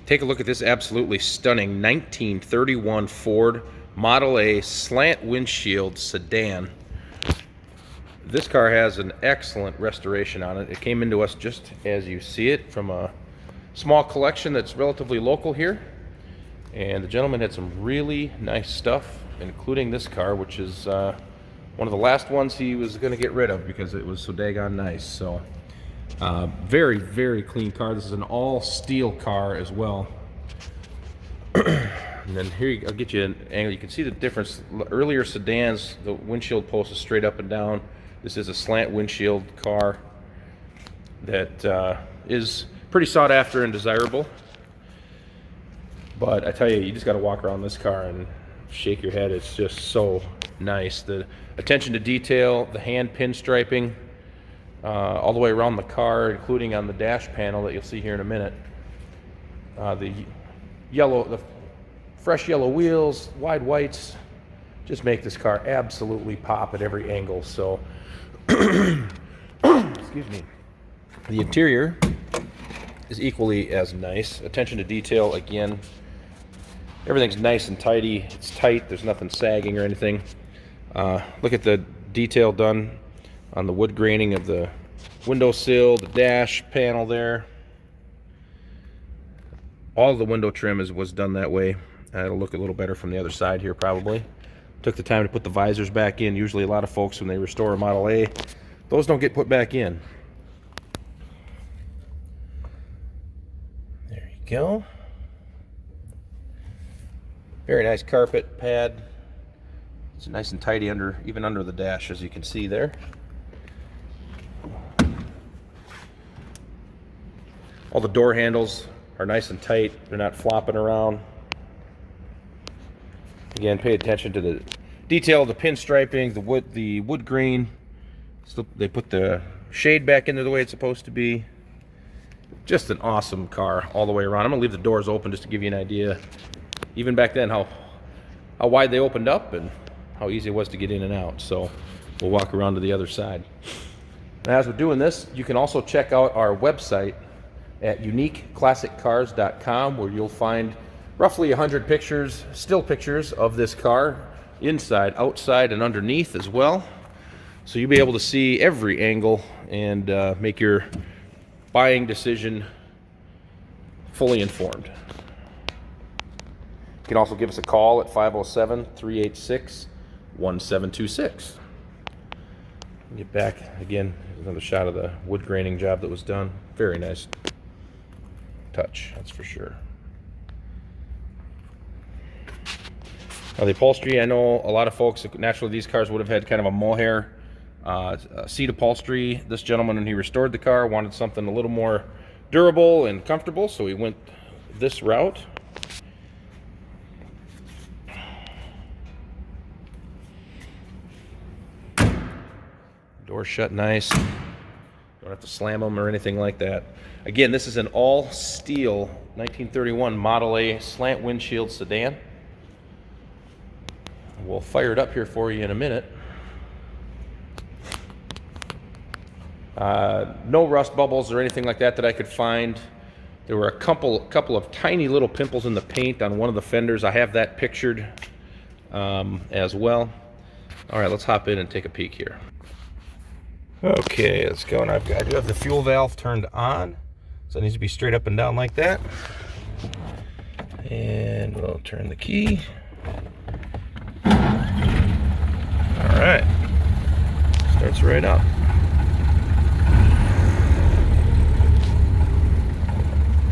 Take a look at this absolutely stunning 1931 Ford Model A slant windshield sedan. This car has an excellent restoration on it. It came into us just as you see it from a small collection that's relatively local here. And the gentleman had some really nice stuff, including this car, which is one of the last ones he was going to get rid of because it was so daggone nice. So very, very clean car. This is an all steel car as well. And then here, I'll get you an angle. You can see the difference. Earlier sedans, the windshield post is straight up and down. This is a slant windshield car that is pretty sought after and desirable. But I tell you, you just got to walk around this car and shake your head. It's just so nice. The attention to detail, the hand pinstriping, all the way around the car, including on the dash panel that you'll see here in a minute. The fresh yellow wheels, wide whites, just make this car absolutely pop at every angle. So, excuse me. The interior is equally as nice. Attention to detail, again, everything's nice and tidy. It's tight. There's nothing sagging or anything. Look at the detail done on the wood graining of the windowsill, the dash panel there. All of the window trim was done that way. It'll look a little better from the other side here probably. Took the time to put the visors back in. Usually a lot of folks, when they restore a Model A, those don't get put back in. There you go. Very nice carpet pad. It's nice and tidy even under the dash, as you can see there. All the door handles are nice and tight. They're not flopping around. Again, pay attention to the detail of the pinstriping, the wood grain. So they put the shade back into the way it's supposed to be. Just an awesome car all the way around. I'm gonna leave the doors open just to give you an idea, even back then, how wide they opened up and how easy it was to get in and out. So we'll walk around to the other side. And as we're doing this, you can also check out our website at uniqueclassiccars.com, where you'll find roughly 100 pictures, still pictures of this car, inside, outside, and underneath as well. So you'll be able to see every angle and make your buying decision fully informed. You can also give us a call at 507-386-1726. Get back again, another shot of the wood graining job that was done. Very nice touch, that's for sure. Now the upholstery, I know a lot of folks, naturally these cars would have had kind of a mohair seat upholstery. This gentleman, when he restored the car, wanted something a little more durable and comfortable, so he went this route. Doors shut nice. Don't have to slam them or anything like that. Again, this is an all steel 1931 Model A slant windshield sedan. We'll fire it up here for you in a minute. No rust bubbles or anything like that I could find. There were a couple of tiny little pimples in the paint on one of the fenders. I have that pictured as well. All right, let's hop in and take a peek here. Okay, let's go. And I do have the fuel valve turned on, so it needs to be straight up and down like that. And we'll turn the key. All right, starts right up.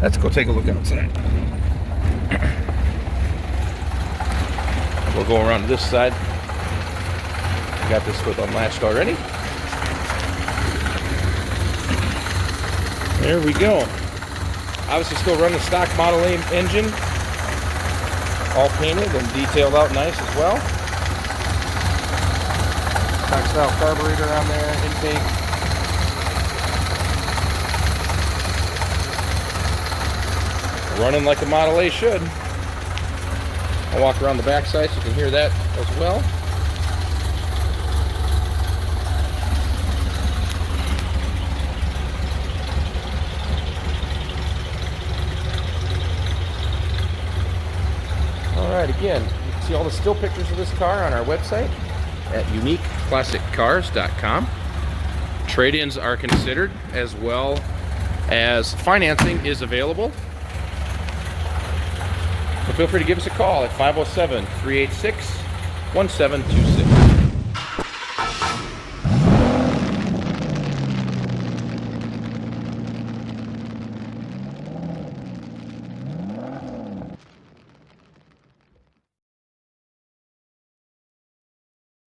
Let's go take a look outside. We'll go around to this side. I got this foot unlatched already. There we go. Obviously still running the stock Model A engine. All painted and detailed out nice as well. Stock style carburetor on there, intake. Running like a Model A should. I'll walk around the back side so you can hear that as well. See all the still pictures of this car on our website at uniqueclassiccars.com. Trade-ins are considered, as well as financing is available. So feel free to give us a call at 507-386-1726.